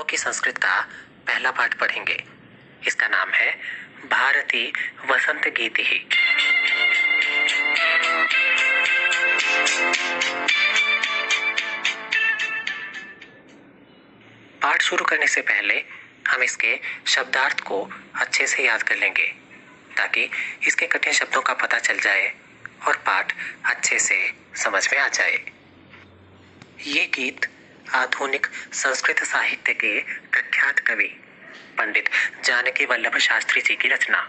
की संस्कृत का पहला पाठ पढ़ेंगे। इसका नाम है भारती वसंत गीति ही। पाठ शुरू करने से पहले हम इसके शब्दार्थ को अच्छे से याद कर लेंगे ताकि इसके कठिन शब्दों का पता चल जाए और पाठ अच्छे से समझ में आ जाए। ये गीत आधुनिक संस्कृत साहित्य के प्रख्यात कवि पंडित जानकी वल्लभ शास्त्री जी की रचना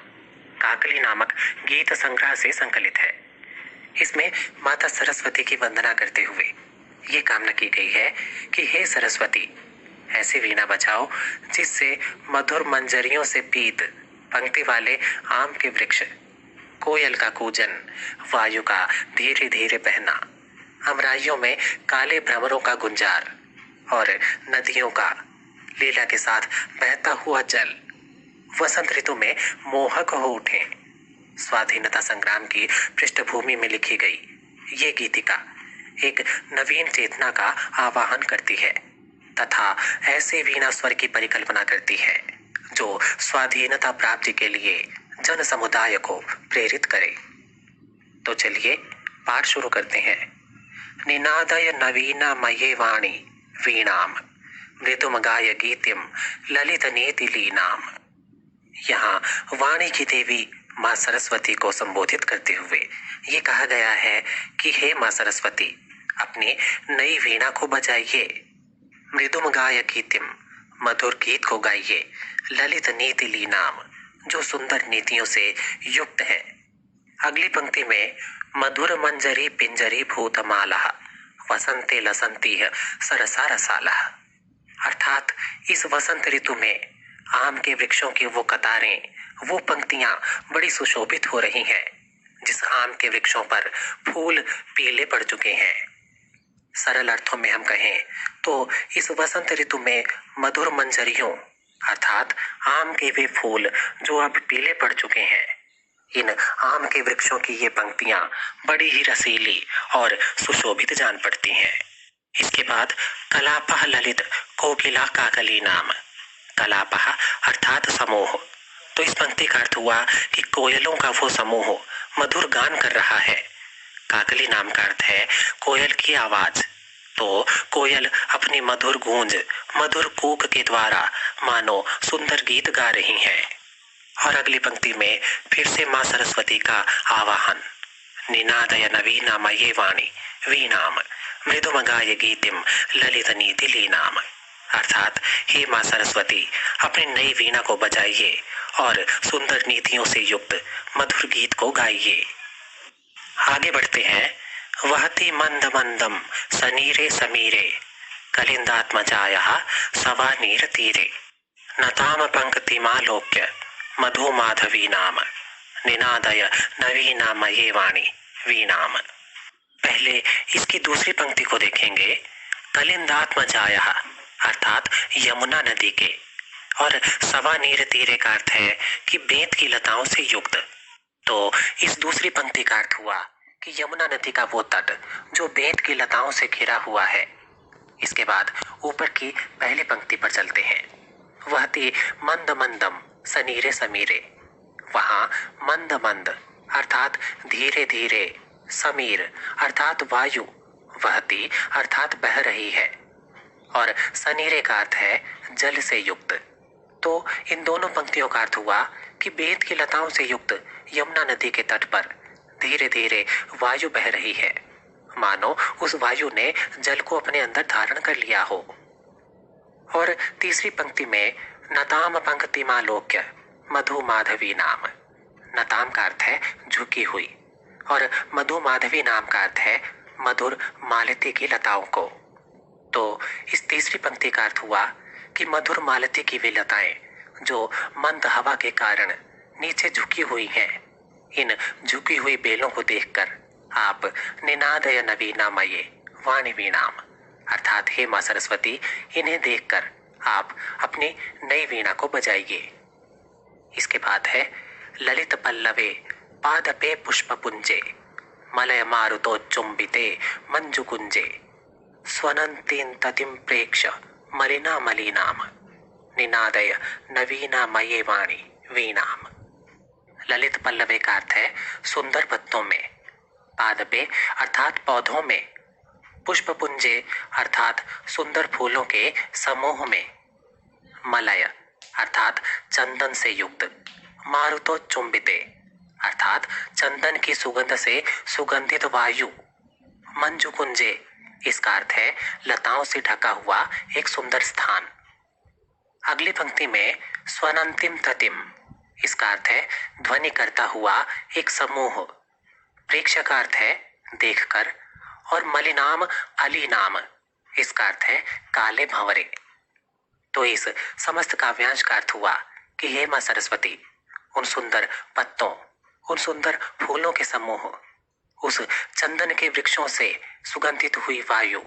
काकली नामक गीत संग्रह से संकलित है। इसमें माता सरस्वती की वंदना करते हुए ये कामना की गई है कि हे सरस्वती, ऐसी वीणा बजाओ जिससे मधुर मंजरियों से पीत पंक्ति वाले आम के वृक्ष, कोयल का कूजन, वायु का धीरे धीरे बहना, अमराइयों में काले भ्रमरों का गुंजार और नदियों का लीला के साथ बहता हुआ जल वसंत ऋतु में मोहक हो उठे। स्वाधीनता संग्राम की पृष्ठभूमि में लिखी गई ये गीतिका एक नवीन चेतना का आवाहन करती है तथा ऐसे वीणा स्वर की परिकल्पना करती है जो स्वाधीनता प्राप्ति के लिए जन समुदाय को प्रेरित करे। तो चलिए पाठ शुरू करते हैं। निनादय नवीना मये वाणी वीणाम मृदुमगाय गीतिम ललित नीति लीनाम। यहाँ वाणी की देवी माँ सरस्वती को संबोधित करते हुए ये कहा गया है कि हे माँ सरस्वती, अपनी नई वीणा को बजाइए, मृदुमगाय गीतिम मधुर गीत को गाइए, ललित नीति लीनाम जो सुंदर नीतियों से युक्त है। अगली पंक्ति में मधुर मंजरी पिंजरी भूतमाला वसंते लसंती सरसा रसाला, अर्थात इस वसंत ऋतु में आम के वृक्षों की वो कतारें, वो पंक्तियां बड़ी सुशोभित हो रही हैं जिस आम के वृक्षों पर फूल पीले पड़ चुके हैं। सरल अर्थों में हम कहें तो इस वसंत ऋतु में मधुर मंजरियों अर्थात आम के वे फूल जो अब पीले पड़ चुके हैं, इन आम के वृक्षों की ये पंक्तियां बड़ी ही रसीली और सुशोभित जान पड़ती हैं। इसके बाद कलापह ललित कोकिला काकली नाम, कलापह अर्थात समूह। तो इस पंक्ति का अर्थ हुआ कि कोयलों का वो समूह मधुर गान कर रहा है। काकली नाम का अर्थ है कोयल की आवाज। तो कोयल अपनी मधुर गूंज, मधुर कूक के द्वारा मानो सुंदर गीत गा रही हैं। और अगली पंक्ति में फिर से माँ सरस्वती का आवाहन, निनादय नवीना मये वाणी वीणाम मृदुमगाय गीतिम ललित नीति लीनाम, अर्थात हे माँ सरस्वती, अपनी नई वीणा को बजाइए और सुंदर नीतियों से युक्त मधुर गीत को गाइए। आगे बढ़ते हैं। वहति मंद मंदम सनीरे समीरे कलिंदात्मजाया सवा नीर तीरे नताम पंक्तिमालोक्य मधु माधवी नाम निनादय नवीना मये वाणी वीणाम। पहले इसकी दूसरी पंक्ति को देखेंगे। कलिंदात्मजाया अर्थात यमुना नदी के, और सवा नीर तीरे का अर्थ है कि बेंत की लताओं से युक्त। तो इस दूसरी पंक्ति का अर्थ हुआ कि यमुना नदी का वो तट जो बेंत की लताओं से घिरा हुआ है। इसके बाद ऊपर की पहली पंक्ति पर चलते हैं। वहति मंद मंदम सनीरे समीरे, वहां मंद मंद अर्थात धीरे धीरे, समीर अर्थात वायु, वहती अर्थात बह रही है, और सनीरे का अर्थ है जल से युक्त। तो इन दोनों पंक्तियों का अर्थ हुआ कि बेंत की लताओं से युक्त यमुना नदी के तट पर धीरे धीरे वायु बह रही है, मानो उस वायु ने जल को अपने अंदर धारण कर लिया हो। और तीसरी पंक्ति में नताम पंक्तिमालोक्य मधु माधवी नाम, नताम का अर्थ है झुकी हुई और मधु माधवी नाम का अर्थ है मधुर मालती की लताओं को। तो इस तीसरी पंक्ति का अर्थ हुआ कि मधुर मालती की वे लताएं जो मंद हवा के कारण नीचे झुकी हुई हैं, इन झुकी हुई बेलों को देखकर आप निनादय नवीना मये वाणी वीणाम, अर्थात हे माँ सरस्वती, इन्हें देखकर आप अपनी नई वीणा को बजाइए। इसके बाद है ललित पल्लवे पादपे पुष्पपुंजे मलय मारुतो चुंबिते मंजु कुंजे स्वनंतीन ततिम प्रेक्ष मलिना मलिनाम निनादय नवीना मये वाणी वीणाम। ललित पल्लवी का अर्थ है सुंदर पत्तों में, पादपे अर्थात पौधों में, पुष्प पुंजे अर्थात सुंदर फूलों के समूह में, मलय अर्थात चंदन से युक्त, मारुतो चुंबिते अर्थात चंदन की सुगंध से सुगंधित वायु, मंजू कुंजे इसका अर्थ है लताओं से ढका हुआ एक सुंदर स्थान। अगली पंक्ति में स्वनंतिम ततिम इसका अर्थ है ध्वनि करता हुआ एक समूह, प्रेक्ष का अर्थ है देखकर, और मलिनाम अलीनाम इसका अर्थ है काले भंवरे। तो इस समस्त काव्यांश का अर्थ हुआ कि हे मां सरस्वती, उन सुंदर पत्तों, उन सुंदर फूलों के समूह, उस चंदन के वृक्षों से सुगंधित हुई वायु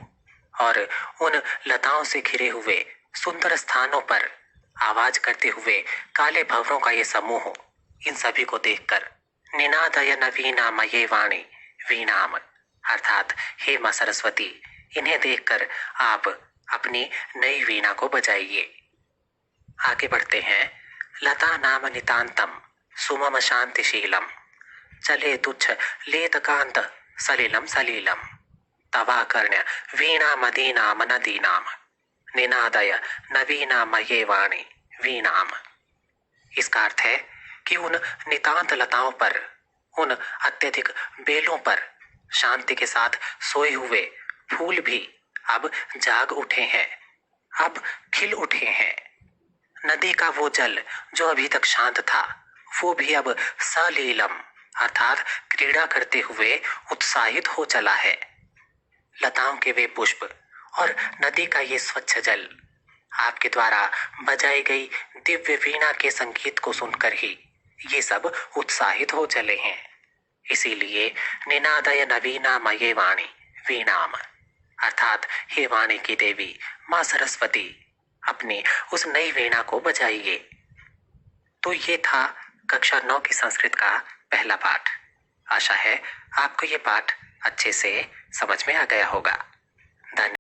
और उन लताओं से घिरे हुए सुंदर स्थानों पर आवाज करते हुए काले भंवरों का ये समूह, इन सभी को देखकर निनादय नवीना मये वाणी वीणाम अर्थात हे मां सरस्वती, इन्हें देखकर आप अपनी नई वीणा को बजाइए। आगे बढ़ते हैं। लता नाम नितांतम सुमम शांतिशीलम चले तुच्छ लेतकांत सलिलम सलीलम तवा कर्ण्य वीणा मदीना मनदीनाम निनादय नवीना मये वाणी वीणाम। इसका अर्थ है कि उन नितांत लताओं पर, उन अत्यधिक बेलों पर शांति के साथ सोए हुए फूल भी अब जाग उठे हैं, अब खिल उठे हैं। नदी का वो जल जो अभी तक शांत था, वो भी अब सलीलम अर्थात क्रीड़ा करते हुए उत्साहित हो चला है। लताओं के वे पुष्प और नदी का ये स्वच्छ जल आपके द्वारा बजाई गई दिव्य वीणा के संगीत को सुनकर ही ये सब उत्साहित हो चले हैं। इसीलिए निनादय नवीना मये वाणी वीणाम अर्थात हे वाणी की देवी मां सरस्वती, अपनी उस नई वीणा को बजाइए। तो ये था कक्षा 9 की संस्कृत का पहला पाठ। आशा है आपको ये पाठ अच्छे से समझ में आ गया होगा।